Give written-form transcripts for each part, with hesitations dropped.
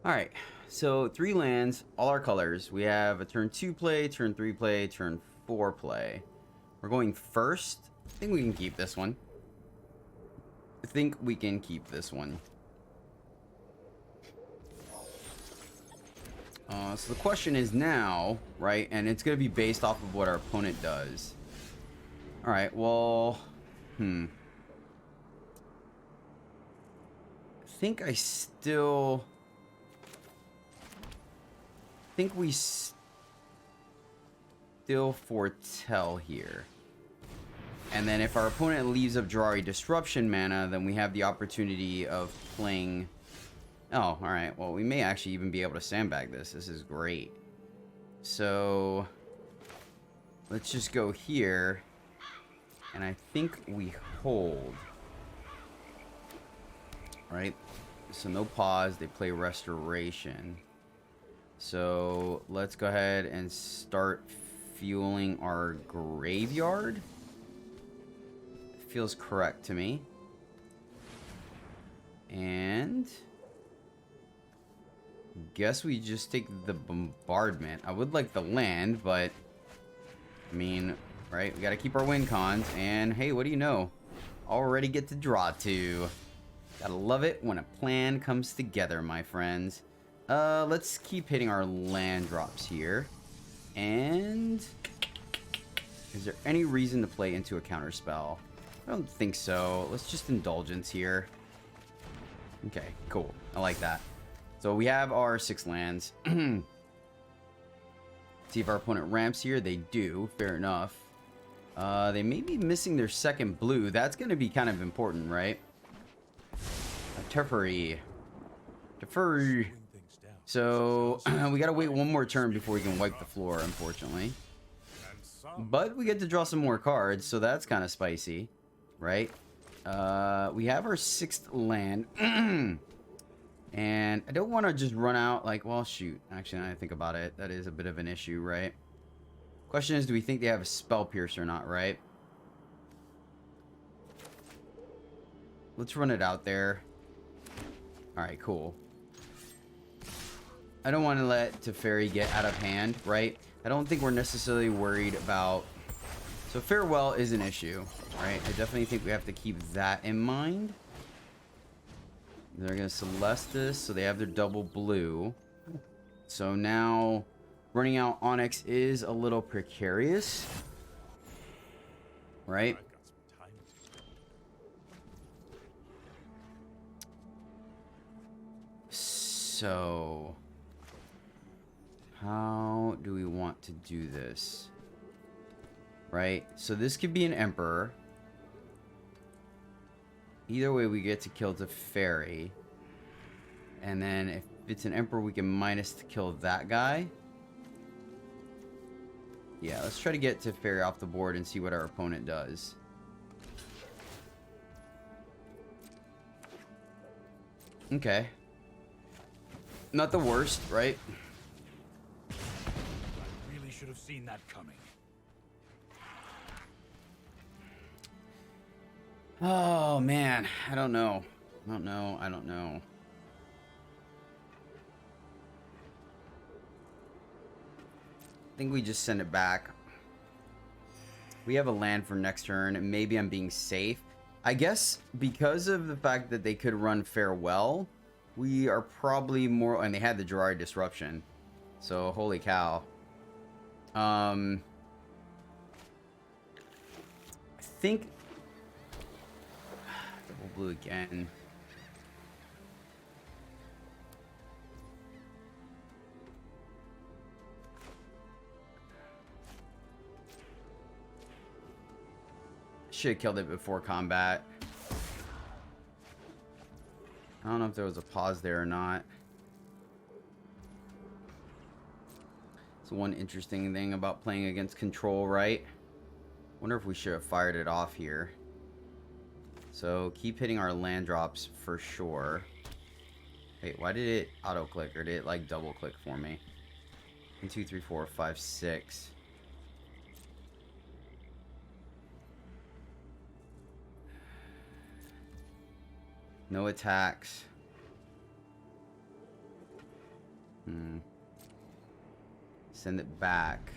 Alright, so 3 lands, all our colors. We have a turn 2 play, turn 3 play, turn 4 play. We're going first. I think we can keep this one. So the question is now, right? And it's going to be based off of what our opponent does. Alright, well... I think we still foretell here. And then if our opponent leaves up Jwari Disruption mana, then we have the opportunity of playing... Oh, alright. Well, we may actually even be able to sandbag this. This is great. So... let's just go here. And I think we hold. Right? So no pause. They play Restoration. So let's go ahead and start fueling our graveyard. Feels correct to me. And guess we just take the Bombardment. I would like the land, but I mean, right, we gotta keep our win cons. And hey, what do you know? Already get to draw 2. Gotta love it when a plan comes together, my friends. Let's keep hitting our land drops here. And is there any reason to play into a counter spell? I don't think so. Let's just Indulgence here. Okay, cool. I like that. So we have our 6 lands. See if our opponent ramps here. They do. Fair enough. They may be missing their second blue. That's going to be kind of important, right? Teferi. So we got to wait one more turn before we can wipe the floor, unfortunately. But we get to draw some more cards, so that's kind of spicy. Right? We have our 6th land. And I don't want to just run out like, well, shoot. Actually, now I think about it, that is a bit of an issue, right? Question is, do we think they have a Spell Pierce or not, right? Let's run it out there. Alright, cool. I don't want to let Teferi get out of hand, right? I don't think we're necessarily worried about... So Farewell is an issue, right? I definitely think we have to keep that in mind. They're going to Celestis, so they have their double blue. So now running out Onyx is a little precarious, right? So how do we want to do this? Right? So this could be an Emperor. Either way, we get to kill Teferi. And then if it's an Emperor, we can minus to kill that guy. Yeah, let's try to get Teferi off the board and see what our opponent does. Okay. Not the worst, right? I really should have seen that coming. Oh, man. I don't know. I don't know. I think we just send it back. We have a land for next turn, and maybe I'm being safe. I guess because of the fact that they could run Farewell, we are probably more... And they had the Jwari Disruption. So, holy cow. I think... Double blue again. Should have killed it before combat. I don't know if there was a pause there or not. It's one interesting thing about playing against Control, right? Wonder if we should have fired it off here. So keep hitting our land drops for sure. Wait, why did it auto click, or did it like double click for me? 1, 2, 3, 4, 5, 6. No attacks. Send it back.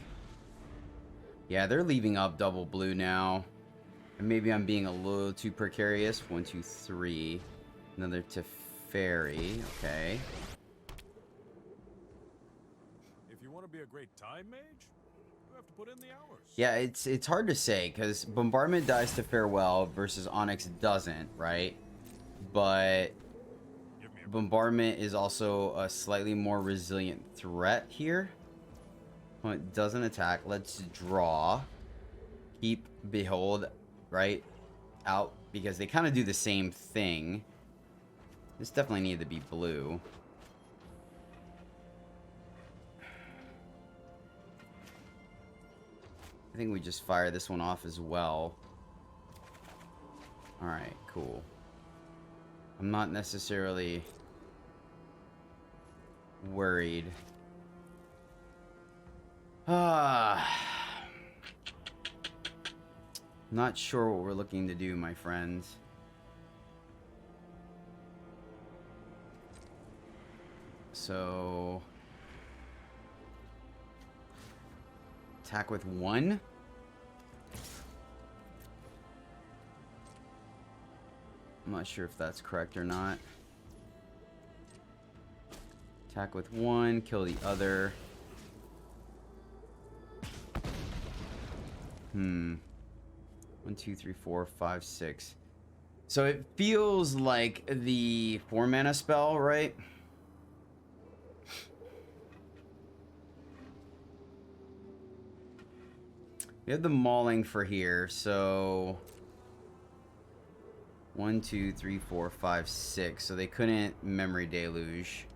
Yeah, they're leaving up double blue now. And maybe I'm being a little too precarious. 1, 2, 3. Another Teferi. Okay. If you want to be a great time mage, you have to put in the hours. Yeah, it's hard to say because Bombardment dies to Farewell versus Onyx doesn't, right? But Give me a Bombardment is also a slightly more resilient threat here. Well, it doesn't attack. Let's draw. Keep Behold, right? Out because they kind of do the same thing. This definitely needed to be blue. I think we just fire this one off as well. Alright, cool. I'm not necessarily worried. Not sure what we're looking to do, my friends. So... attack with 1? I'm not sure if that's correct or not. Attack with 1, kill the other. 1, 2, 3, 4, 5, 6. So it feels like the 4-mana spell, right? We have the mauling for here, so 1, 2, 3, 4, 5, 6. So they couldn't memory deluge.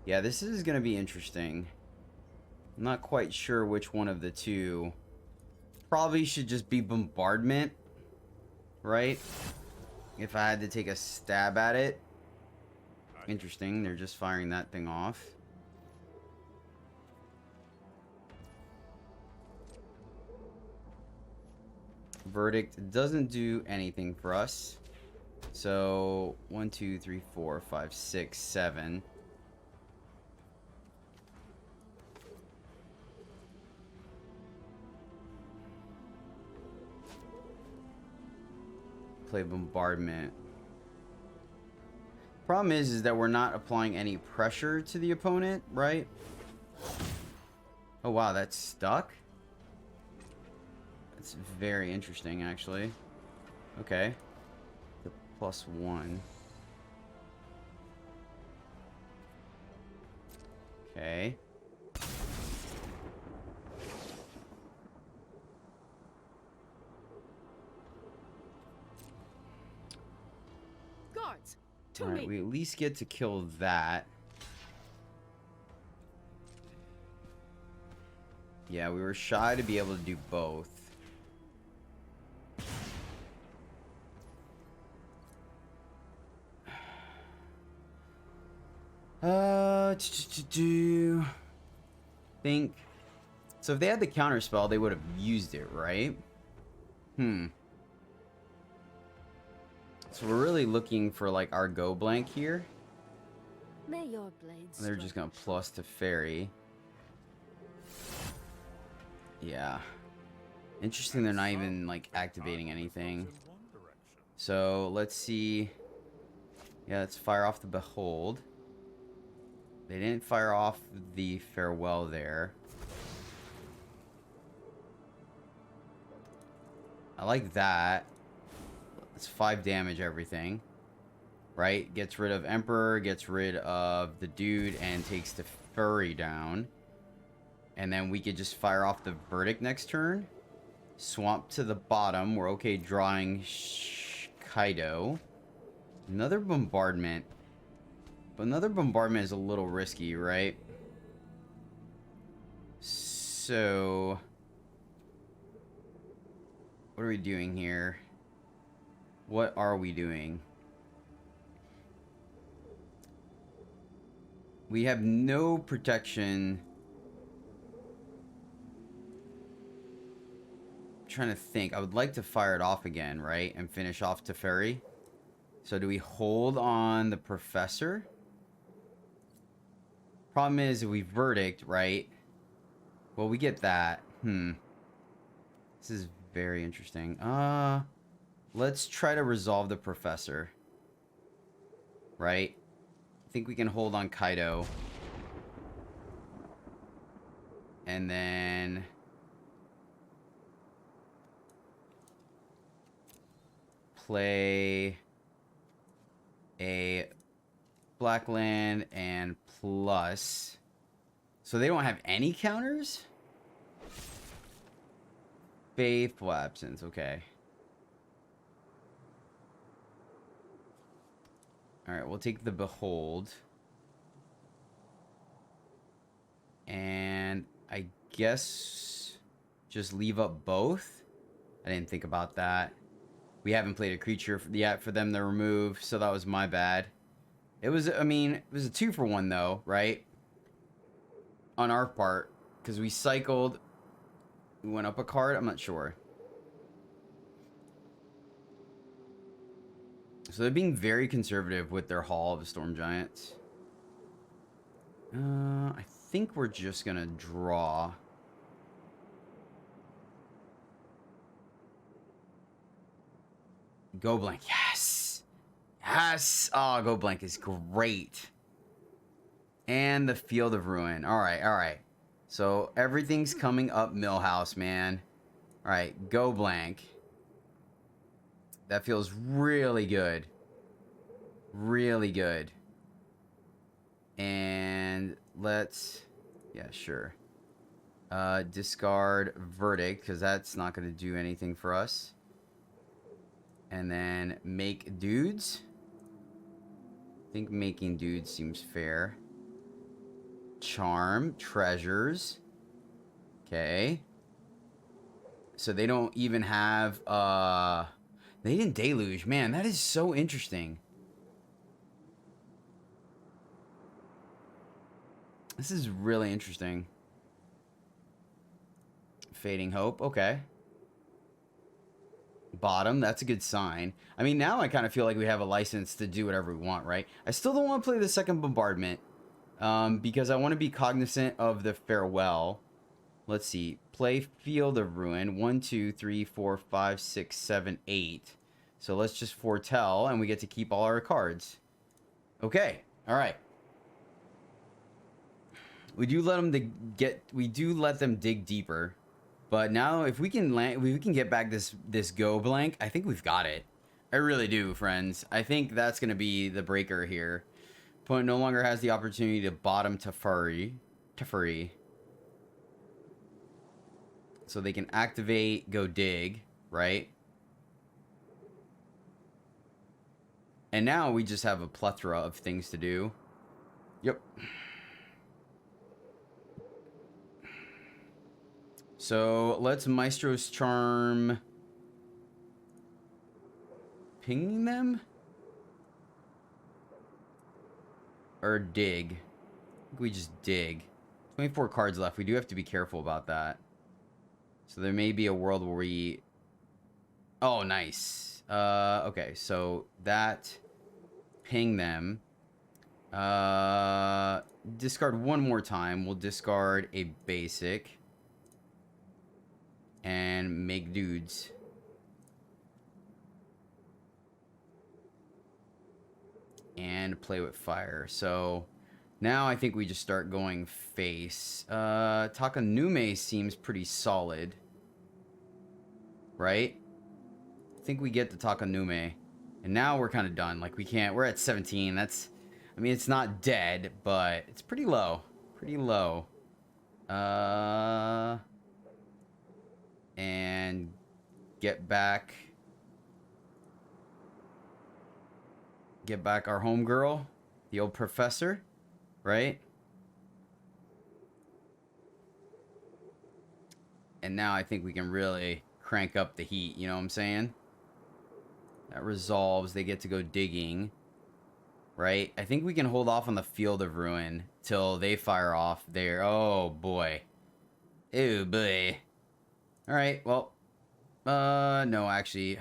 Yeah, this is gonna be interesting. I'm not quite sure which one of the two. Probably should just be Bombardment, right? If I had to take a stab at it. Interesting, they're just firing that thing off. Verdict doesn't do anything for us. So 1, 2, 3, 4, 5, 6, 7. Play Bombardment. Problem is that we're not applying any pressure to the opponent, right? Oh wow, that's stuck? That's very interesting, actually. Okay. The +1. Okay. Guards, to Alright, me. we at least get to kill that. Yeah, we were shy to be able to do both. Think. So if they had the counter spell, they would have used it, right? So we're really looking for like our go blank here. May your blades. They're just gonna plus to fairy. Yeah. Interesting they're not even like activating anything. So let's see. Yeah, let's fire off the Behold. They didn't fire off the Farewell there. I like that. It's 5 damage everything. Right? Gets rid of Emperor, gets rid of the dude, and takes the Furry down. And then we could just fire off the Verdict next turn. Swamp to the bottom. We're okay drawing Kaido. Another Bombardment. But another Bombardment is a little risky, right? So... what are we doing here? What are we doing? We have no protection. I'm trying to think. I would like to fire it off again, right? And finish off Teferi. So do we hold on the Professor? Problem is, we verdict, right? Well, we get that. This is very interesting. Let's try to resolve the professor. Right? I think we can hold on Kaido. And then... play a black land and plus. So they don't have any counters? Faithful absence, okay. Alright, we'll take the behold. And I guess just leave up both? I didn't think about that. We haven't played a creature yet for them to remove, so that was my bad. It was, I mean, it was a 2-for-1 though, right? On our part, because we cycled, we went up a card, I'm not sure. So they're being very conservative with their Hall of the Storm Giants. I think we're just gonna draw. Go blank. Yes. Yes. Oh, go blank is great. And the Field of Ruin. All right. All right. So everything's coming up Millhouse, man. All right. Go blank. That feels really good. Really good. And let's... yeah, sure. Discard Verdict, because that's not going to do anything for us. And then make dudes. I think making dudes seems fair. Charm, treasures. Okay. So they don't even have they didn't deluge. Man, that is so interesting. This is really interesting. Fading Hope, okay. Bottom, that's a good sign. I mean, now I kind of feel like we have a license to do whatever we want, right? I still don't want to play the second Bombardment because I want to be cognizant of the Farewell. Let's see. Play Field of Ruin. 1, 2, 3, 4, 5, 6, 7, 8. So let's just foretell, and we get to keep all our cards. Okay. All right. We do let them dig deeper. But now, if we can land, we can get back this go blank. I think we've got it. I really do, friends. I think that's gonna be the breaker here. Opponent no longer has the opportunity to bottom Teferi. So they can activate, go dig, right? And now we just have a plethora of things to do. Yep. So let's Maestro's Charm. Ping them? Or dig? I think we just dig. 24 cards left. We do have to be careful about that. So there may be a world where we... oh, nice. Okay, so that... ping them. Discard one more time. We'll discard a basic. And make dudes. And play with fire. So now I think we just start going face. Takanume seems pretty solid. Right? I think we get the Takanume. And now we're kind of done. Like we can't, we're at 17. That's, I mean, it's not dead, but it's pretty low. Pretty low. And get back our homegirl, the old professor, right? And now I think we can really crank up the heat, you know what I'm saying? That resolves, they get to go digging, right? I think we can hold off on the Field of Ruin till they fire off their, oh boy. Oh boy. Alright, well, no, actually,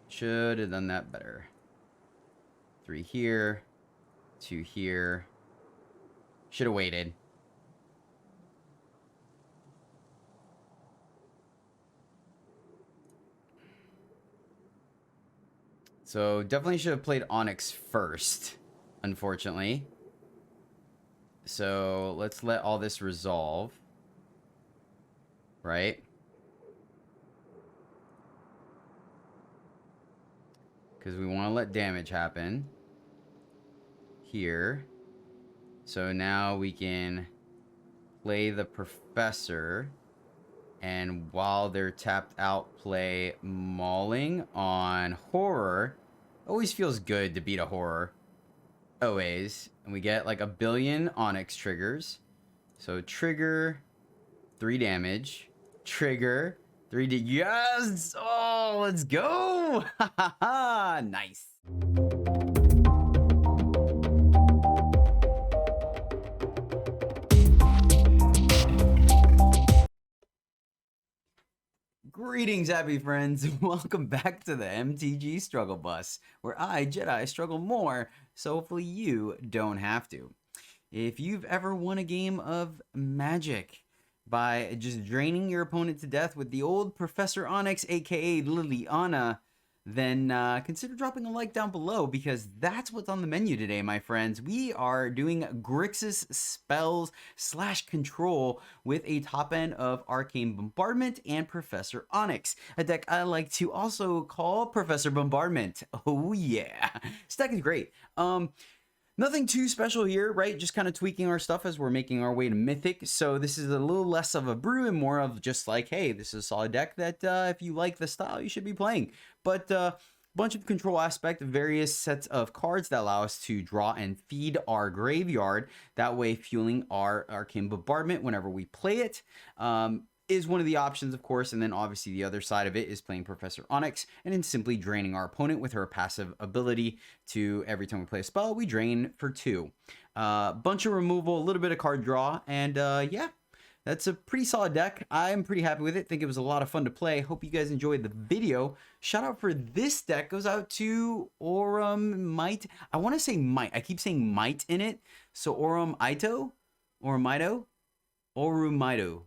should have done that better. 3 here, to here. Should have waited. So definitely should have played Onyx first, unfortunately. So let's let all this resolve. Right? Because we want to let damage happen. Here. So now we can play the Professor. And while they're tapped out, play Mauling on Horror. Always feels good to beat a Horror. Always. And we get like 1 billion Onyx triggers. So trigger, 3 damage. Trigger, 3D. Yes! Oh, let's go! Ha ha ha! Nice. Greetings, happy friends. Welcome back to the MTG Struggle Bus, where I, Jedi, struggle more, so hopefully you don't have to. If you've ever won a game of Magic by just draining your opponent to death with the old Professor Onyx, aka Liliana, then consider dropping a like down below, because that's what's on the menu today, my friends. We are doing Grixis spells / control with a top end of Arcane Bombardment and Professor Onyx, a deck I like to also call Professor Bombardment. Oh yeah, this deck is great. Nothing too special here, right? Just kind of tweaking our stuff as we're making our way to Mythic. So this is a little less of a brew and more of just like, hey, this is a solid deck that if you like the style, you should be playing. But bunch of control aspect, various sets of cards that allow us to draw and feed our graveyard. That way fueling our Arcane Bombardment whenever we play it. Is one of the options, of course, and then obviously the other side of it is playing Professor Onyx and then simply draining our opponent with her passive ability to, every time we play a spell, we drain for 2. Bunch of removal, a little bit of card draw, and yeah, that's a pretty solid deck. I'm pretty happy with it. Think it was a lot of fun to play. Hope you guys enjoyed the video. Shout out for this deck goes out to Might. I want to say Might. I keep saying Might in it. So Oromito? Orumaido.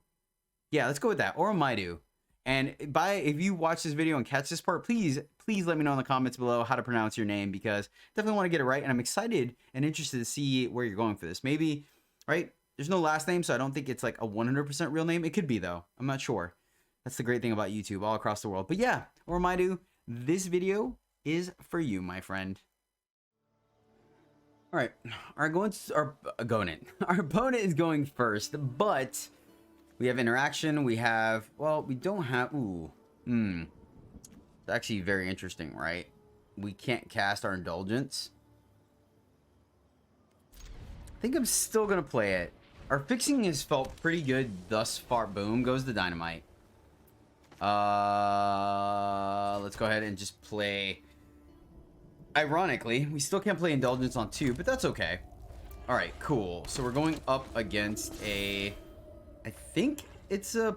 Yeah, let's go with that. Oromaido. And if you watch this video and catch this part, please let me know in the comments below how to pronounce your name, because definitely want to get it right. And I'm excited and interested to see where you're going for this. Maybe, right? There's no last name, so I don't think it's like a 100% real name. It could be, though. I'm not sure. That's the great thing about YouTube all across the world. But yeah, Oromaido, this video is for you, my friend. All right, our opponent is going first, but we have interaction. We have, well, we don't have, it's actually very interesting, right? We can't cast our Indulgence. I think I'm still going to play it. Our fixing has felt pretty good thus far. Boom goes the Dynamite. Let's go ahead and just play. Ironically, we still can't play Indulgence on 2, but that's okay. All right, cool. So we're going up against a, I think it's a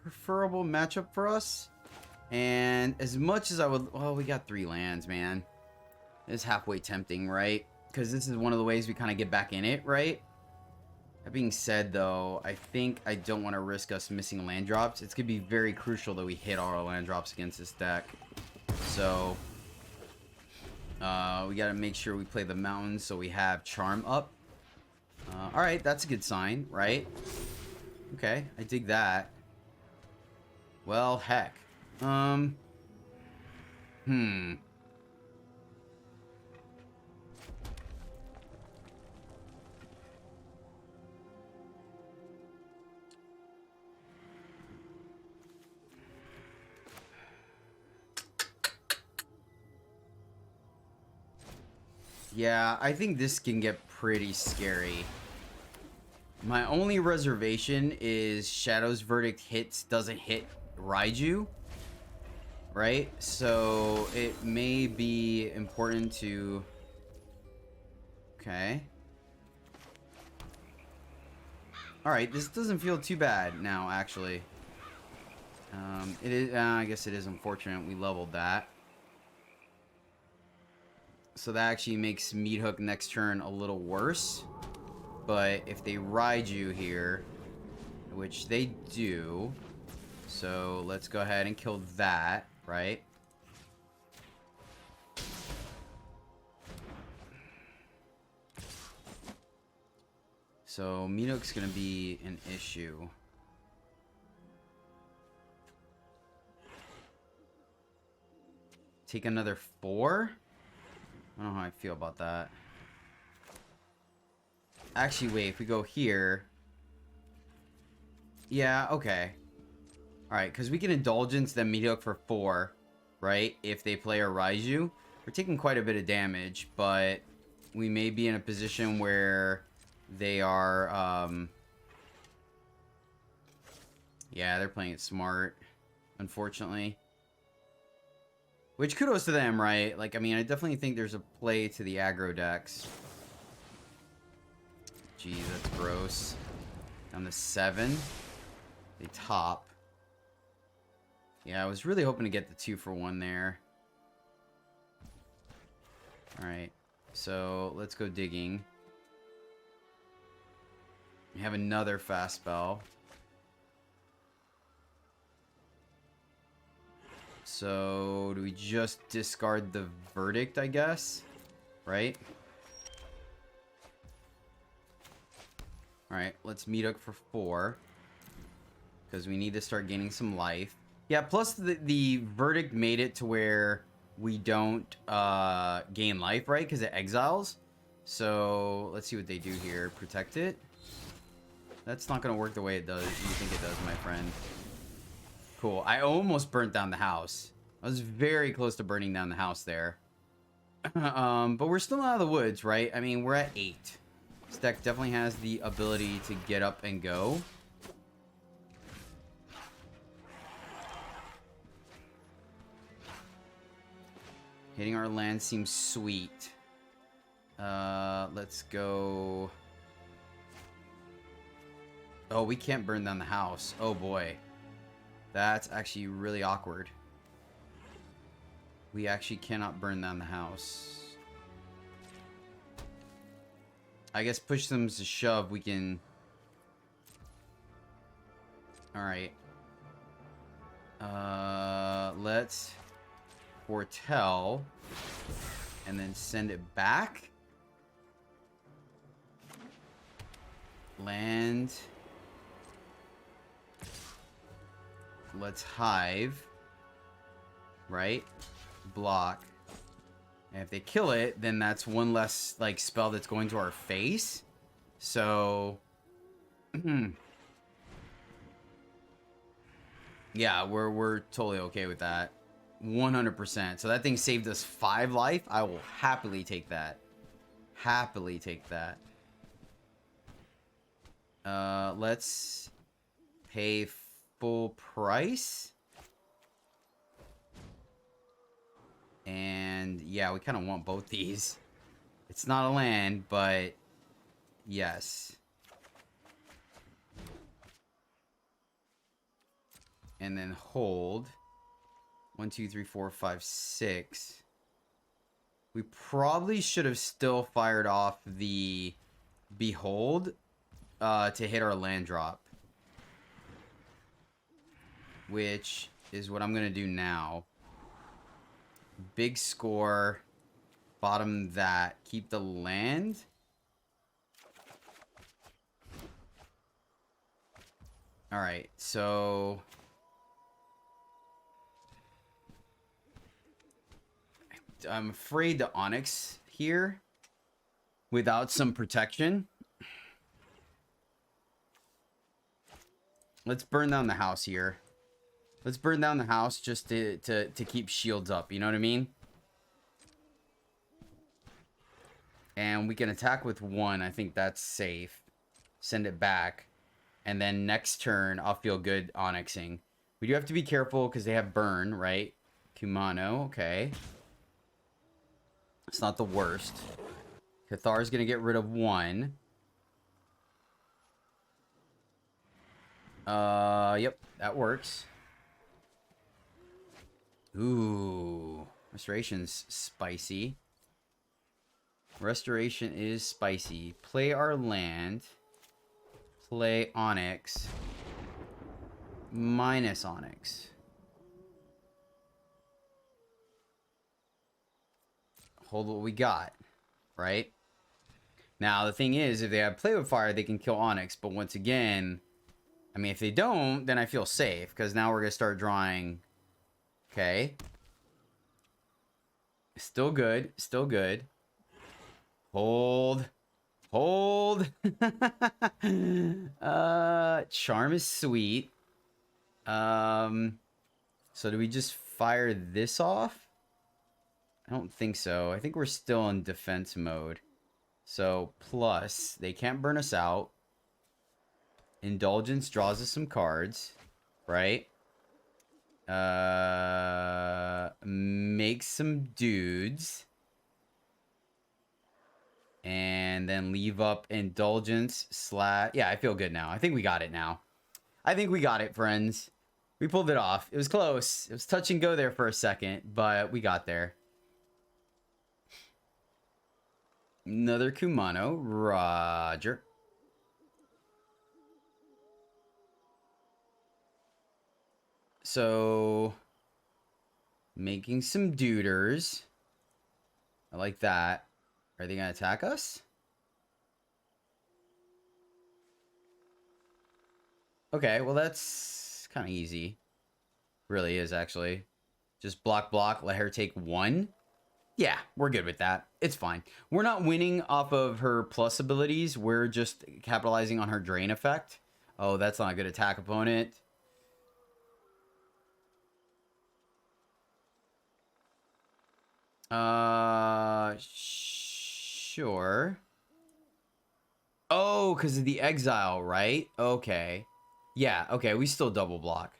preferable matchup for us. And as much as I would, well, we got 3 lands, man. It's halfway tempting, right? Because this is one of the ways we kind of get back in it, right? That being said, though, I think I don't want to risk us missing land drops. It's going to be very crucial that we hit all our land drops against this deck. So, we got to make sure we play the mountains so we have Charm up. Alright, that's a good sign, right? Okay, I dig that. Well, heck. Yeah, I think this can get pretty scary. My only reservation is Shadow's Verdict doesn't hit Raiju, right? So it may be important to... Okay. Alright, this doesn't feel too bad now, actually. It is, I guess it is unfortunate we leveled that. So that actually makes Meat Hook next turn a little worse. But if they Raiju here, which they do, so let's go ahead and kill that, right? So Meat Hook's gonna be an issue. Take another 4? I don't know how I feel about that. Actually, wait, if we go here... Yeah, okay. Alright, because we can Indulgence then Meat Hook for 4, right? If they play a Raiju. We're taking quite a bit of damage, but we may be in a position where they are... Yeah, they're playing it smart, unfortunately. Which, kudos to them, right? Like, I mean, I definitely think there's a play to the aggro decks. Jeez, that's gross. Down to 7. They top. Yeah, I was really hoping to get the 2-for-1 there. Alright, so let's go digging. We have another fast spell. So, do we just discard the Verdict, I guess? Right? Alright, let's Meat Hook for 4. Because we need to start gaining some life. Yeah, plus the Verdict made it to where we don't gain life, right? Because it exiles. So, let's see what they do here. Protect it? That's not going to work the way it does. You think it does, my friend. Cool. I almost burnt down the house. I was very close to burning down the house there. But we're still out of the woods, right? I mean, we're at 8. This deck definitely has the ability to get up and go. Hitting our land seems sweet. Let's go... Oh, we can't burn down the house. Oh, boy. That's actually really awkward. We actually cannot burn down the house. I guess push them to shove, we can... Alright. Let's foretell. And then send it back. Land... Let's Hive. Right? Block. And if they kill it, then that's one less, like, spell that's going to our face. So... yeah, we're totally okay with that. 100%. So that thing saved us 5 life. I will happily take that. Happily take that. Let's pay full price. And yeah, we kind of want both these. It's not a land, but yes. And then hold. 1, 2, 3, 4, 5, 6. We probably should have still fired off the Behold to hit our land drop. Which is what I'm going to do now. Big score. Bottom that. Keep the land. Alright, so... I'm afraid the Onyx here. Without some protection. Let's burn down the house here. Let's burn down the house just to keep shields up. You know what I mean? And we can attack with 1. I think that's safe. Send it back. And then next turn, I'll feel good Onyxing. We do have to be careful because they have burn, right? Kumano, okay. It's not the worst. Cathar's going to get rid of 1. Yep, that works. Ooh, Restoration's spicy. Restoration is spicy. Play our land. Play Onyx. Minus Onyx. Hold what we got, right? Now, the thing is, if they have Play with Fire, they can kill Onyx. But once again, I mean, if they don't, then I feel safe. Because now we're going to start drawing. Okay. Still good. Still good. Hold. Hold. Charm is sweet. So do we just fire this off? I don't think so. I think we're still in defense mode. So, plus, they can't burn us out. Indulgence draws us some cards, right? Make some dudes. And then leave up Indulgence / yeah, I feel good now. I think we got it now. I think we got it, friends. We pulled it off. It was close. It was touch and go there for a second, but we got there. Another Kumano. Roger. So, making some duders. I like that. Are they going to attack us? Okay, well that's kind of easy. Really is, actually. Just block, let her take 1. Yeah, we're good with that. It's fine. We're not winning off of her plus abilities. We're just capitalizing on her drain effect. Oh, that's not a good attack opponent. Sure. Oh, because of the exile, right? Okay. Yeah, okay, we still double block.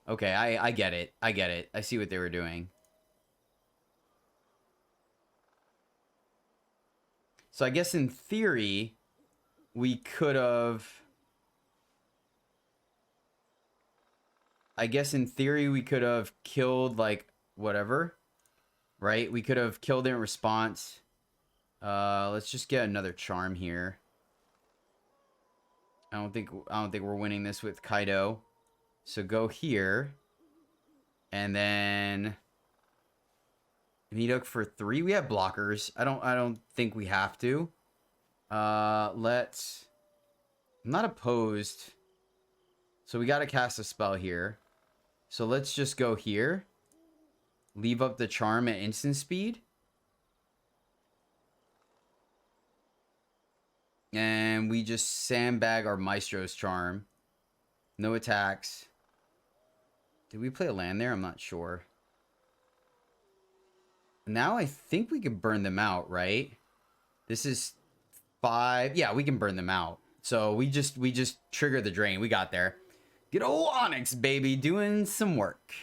Okay, I get it. I get it. I see what they were doing. So I guess in theory, we could have... killed, like, whatever. Right? We could have killed it in response. Let's just get another charm here. I don't think we're winning this with Kaido. So go here. And then Niduk for 3. We have blockers. I don't think we have to. I'm not opposed. So we gotta cast a spell here. So let's just go here. Leave up the charm at instant speed. And we just sandbag our Maestro's charm. No attacks. Did we play a land there? I'm not sure. Now I think we could burn them out, right? This is 5. Yeah, we can burn them out. So we just trigger the drain. We got there. Good old Onyx, baby, doing some work.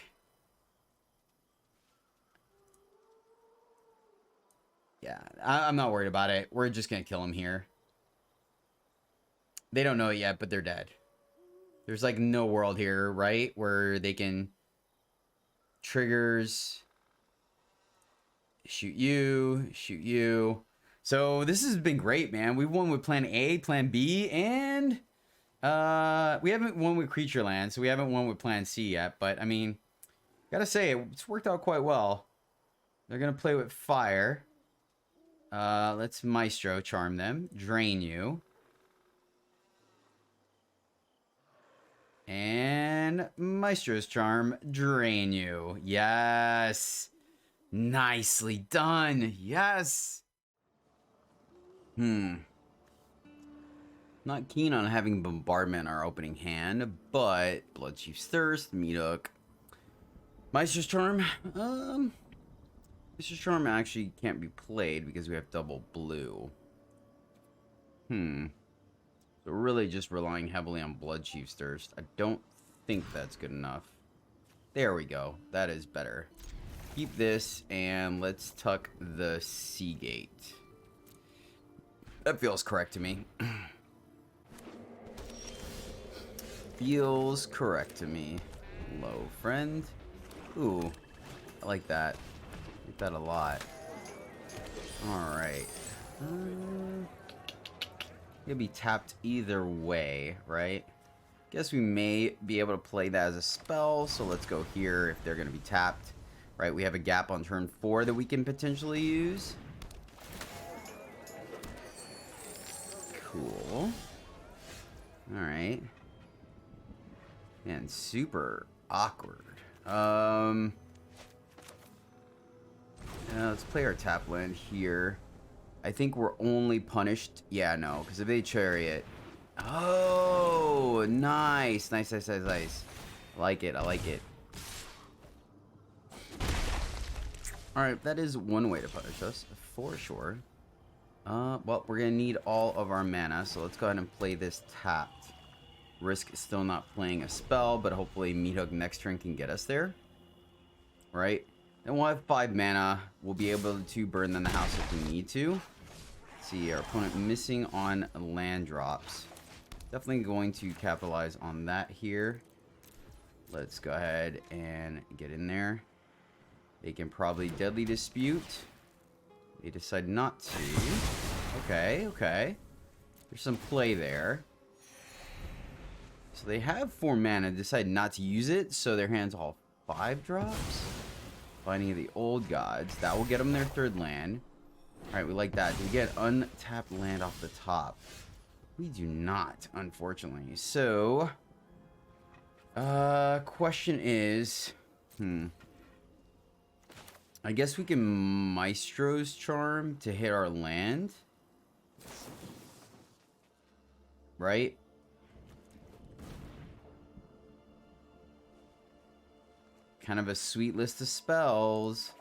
Yeah, I'm not worried about it. We're just going to kill him here. They don't know it yet, but they're dead. There's like no world here, right? Where they can... Triggers... Shoot you. Shoot you. So this has been great, man. We've won with plan A, plan B, and... we haven't won with creature land, so we haven't won with plan C yet. But, I mean... Gotta say, it's worked out quite well. They're gonna play with fire. Let's Maestro charm them. Drain you. And Maestro's charm. Drain you. Yes. Nicely done. Yes. Not keen on having Bombardment in our opening hand, but Bloodchief's Thirst, Meadook. Maestro's charm. Maestro's charm actually can't be played because we have double blue. So we're really just relying heavily on Bloodchief's Thirst. I don't think that's good enough. There we go. That is better. Keep this, and let's tuck the Seagate. That feels correct to me. Feels correct to me. Hello, friend. Ooh, I like that. I like that a lot. Alright. It'll be tapped either way, right? Guess we may be able to play that as a spell, so let's go here if they're going to be tapped. Right, we have a gap on turn 4 that we can potentially use. Cool. Alright. And super awkward. Let's play our tap land here. I think we're only punished. Yeah, no, because if they chariot. Oh, nice. Nice, nice, nice, nice. I like it. I like it. Alright, that is one way to punish us, for sure. Well, we're going to need all of our mana, so let's go ahead and play this tapped. Risk still not playing a spell, but hopefully Meathook next turn can get us there. Right? Then we'll have 5 mana. We'll be able to burn them the house if we need to. Let's see, our opponent missing on land drops. Definitely going to capitalize on that here. Let's go ahead and get in there. They can probably Deadly Dispute. They decide not to. Okay, okay. There's some play there. So they have 4 mana, decide not to use it, so their hand's all 5 drops. Finding the Old Gods. That will get them their 3rd land. Alright, we like that. Do we get untapped land off the top? We do not, unfortunately. So, question is, I guess we can Maestro's Charm to hit our land. Right? Kind of a sweet list of spells.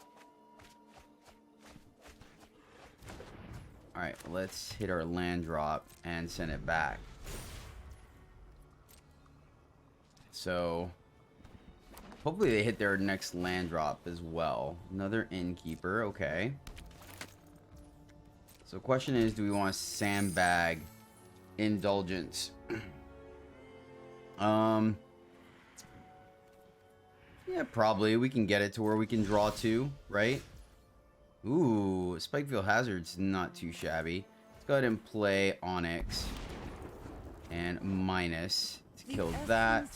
Alright, let's hit our land drop and send it back. So, hopefully they hit their next land drop as well. Another Innkeeper, okay. So question is, do we want to sandbag Indulgence? Yeah, probably. We can get it to where we can draw 2, right? Ooh, Spikefield Hazard's not too shabby. Let's go ahead and play Onyx. And minus to kill that.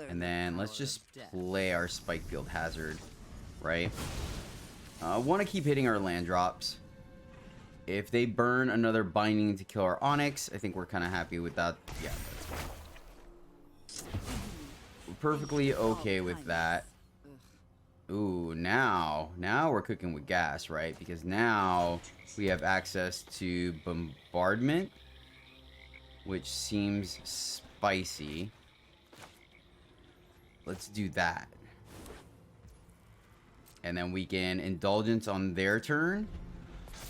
And then let's just play our Spikefield Hazard, right? Want to keep hitting our land drops. If they burn another binding to kill our Onyx, I think we're kind of happy with that. Yeah, that's fine. We're perfectly okay with that. Ooh, now we're cooking with gas, right? Because now we have access to Bombardment, which seems spicy. Let's do that. And then we can Indulgence on their turn.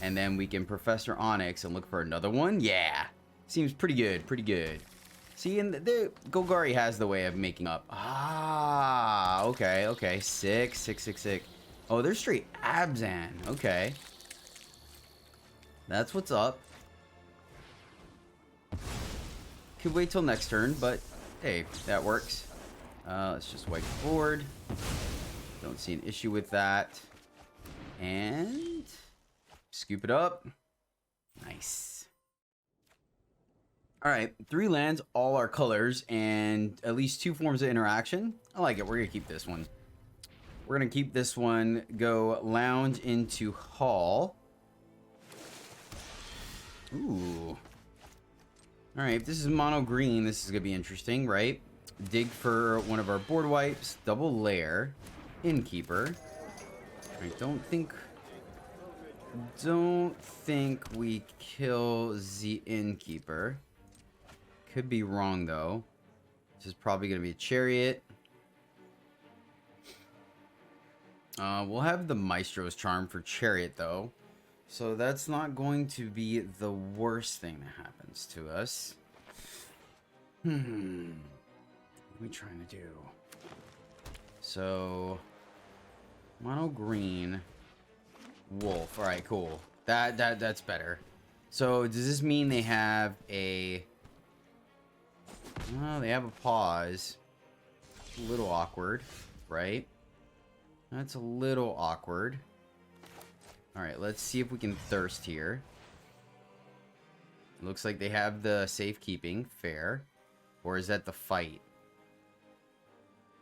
And then we can Professor Onyx and look for another one. Yeah. Seems pretty good, pretty good. See, and Golgari has the way of making up. Ah, okay, okay. 6, 6, 6, 6. Oh, they're straight Abzan. Okay. That's what's up. Could wait till next turn, but hey, that works. Let's just wipe the board. Don't see an issue with that. And scoop it up. Nice. Alright, 3 lands, all our colors, and at least 2 forms of interaction. I like it. We're going to keep this one. We're going to keep this one. Go lounge into Hall. Ooh. Alright, if this is mono green, this is going to be interesting, right? Dig for one of our board wipes. Double layer. Innkeeper. I don't think we kill the Innkeeper. Could be wrong, though. This is probably going to be a Chariot. We'll have the Maestro's Charm for Chariot, though. So that's not going to be the worst thing that happens to us. What are we trying to do? So, mono green, wolf. All right, cool. That's better. So does this mean they have a? Well, they have a pause. A little awkward, right? That's a little awkward. All right, let's see if we can thirst here. Looks like they have the safekeeping. Fair. Or is that the fight?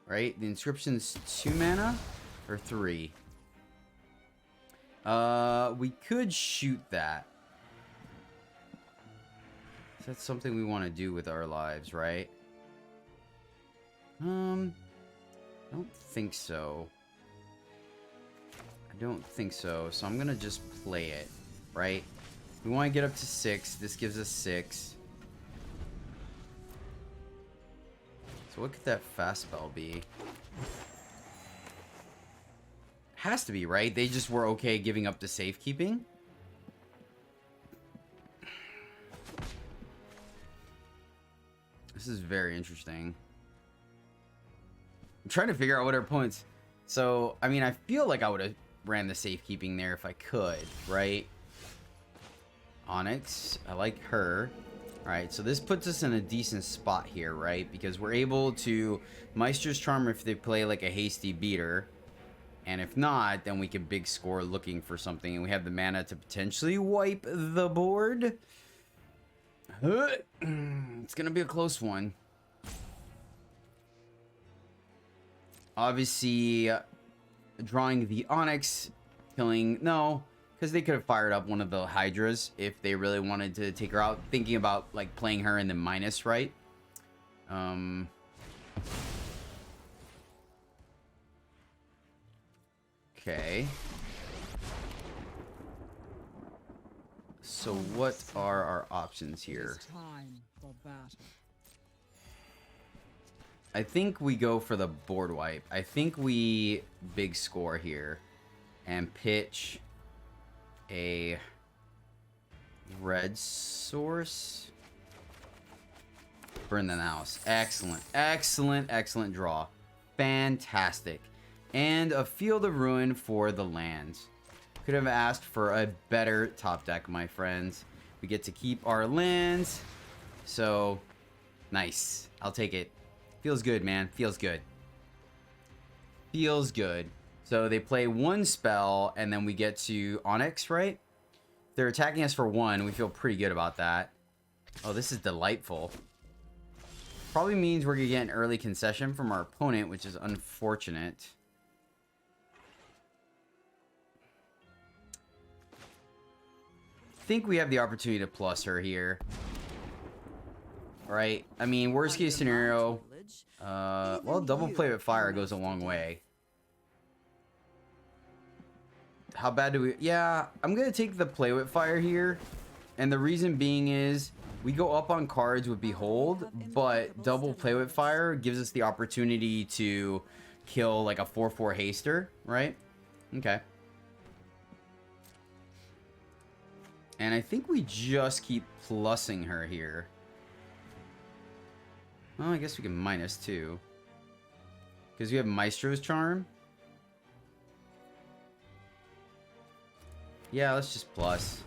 Right? The inscription's 2 mana? Or 3? We could shoot that. That's something we want to do with our lives, right? I don't think so. I don't think so. So I'm gonna just play it, right? We want to get up to 6. This gives us 6. So what could that fast spell be? Has to be, right? They just were okay giving up the safekeeping. This is very interesting. I'm trying to figure out what our opponents... So, I mean, I feel like I would have ran the safekeeping there if I could, right? Onyx. I like her. Alright, so this puts us in a decent spot here, right? Because we're able to Maestro's Charm if they play like a hasty beater. And if not, then we can big score looking for something. And we have the mana to potentially wipe the board. It's going to be a close one. Obviously, drawing the Onyx, killing... No, because they could have fired up one of the Hydras if they really wanted to take her out. Thinking about, like, playing her in the minus, right? Okay. So what are our options here? I think we go for the board wipe. I think we big score here and pitch a red source. Burn the house. Excellent. Excellent, excellent draw. Fantastic. And a Field of Ruin for the lands. Could have asked for a better top deck, my friends. We get to keep our lands. So, nice. I'll take it. Feels good, man. Feels good. Feels good. So they play 1 spell, and then we get to Onyx, right? They're attacking us for 1. We feel pretty good about that. Oh, this is delightful. Probably means we're going to get an early concession from our opponent, which is unfortunate. I think we have the opportunity to plus her here. Right? I mean, worst case scenario... well, double play with fire goes a long way. How bad do we... Yeah, I'm going to take the play with fire here. And the reason being is we go up on cards with Behold, but double play with fire gives us the opportunity to kill like a 4/4 haster, right? Okay. And I think we just keep plussing her here. Well, I guess we can minus 2. Because we have Maestro's Charm. Yeah, let's just plus.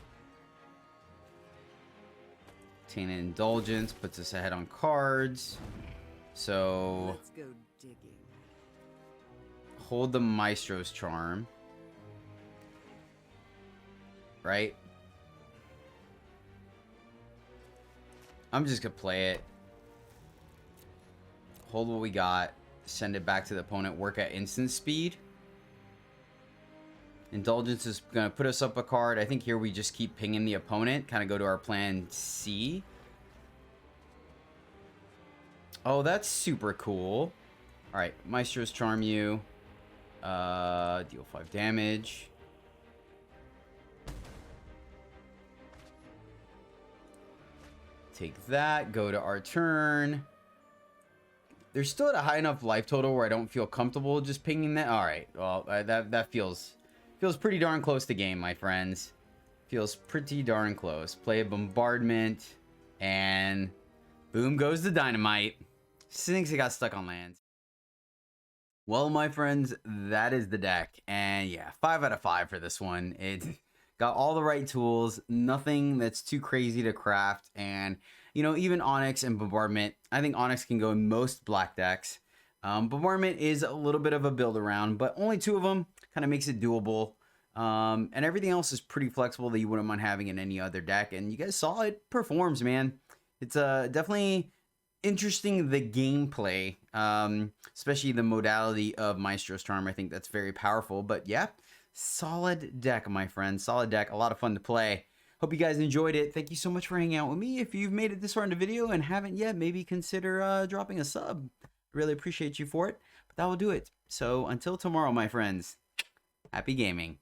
Tainted Indulgence puts us ahead on cards. So... Let's go digging. Hold the Maestro's Charm. Right? I'm just gonna play it. Hold what we got. Send it back to the opponent. Work at instant speed. Indulgence is going to put us up a card. I think here we just keep pinging the opponent. Kind of go to our plan C. Oh, that's super cool. Alright, Maestro's Charm you. Deal 5 damage. Take that. Go to our turn. They're still at a high enough life total where I don't feel comfortable just pinging that. Alright, well, that feels pretty darn close to game, my friends. Feels pretty darn close. Play a Bombardment, and boom goes the dynamite. Sinks it got stuck on lands. Well, my friends, that is the deck. And yeah, 5 out of 5 for this one. It got all the right tools. Nothing that's too crazy to craft. And, you know, even Onyx and Bombardment, I think Onyx can go in most black decks. Bombardment is a little bit of a build around, but only 2 of them kind of makes it doable. And everything else is pretty flexible that you wouldn't mind having in any other deck. And you guys saw it performs, man. It's definitely interesting, the gameplay, especially the modality of Maestro's Charm. I think that's very powerful. But yeah, solid deck, my friends. Solid deck. A lot of fun to play. Hope you guys enjoyed it. Thank you so much for hanging out with me. If you've made it this far in the video and haven't yet, maybe consider dropping a sub. Really appreciate you for it. But that will do it. So until tomorrow, my friends, happy gaming.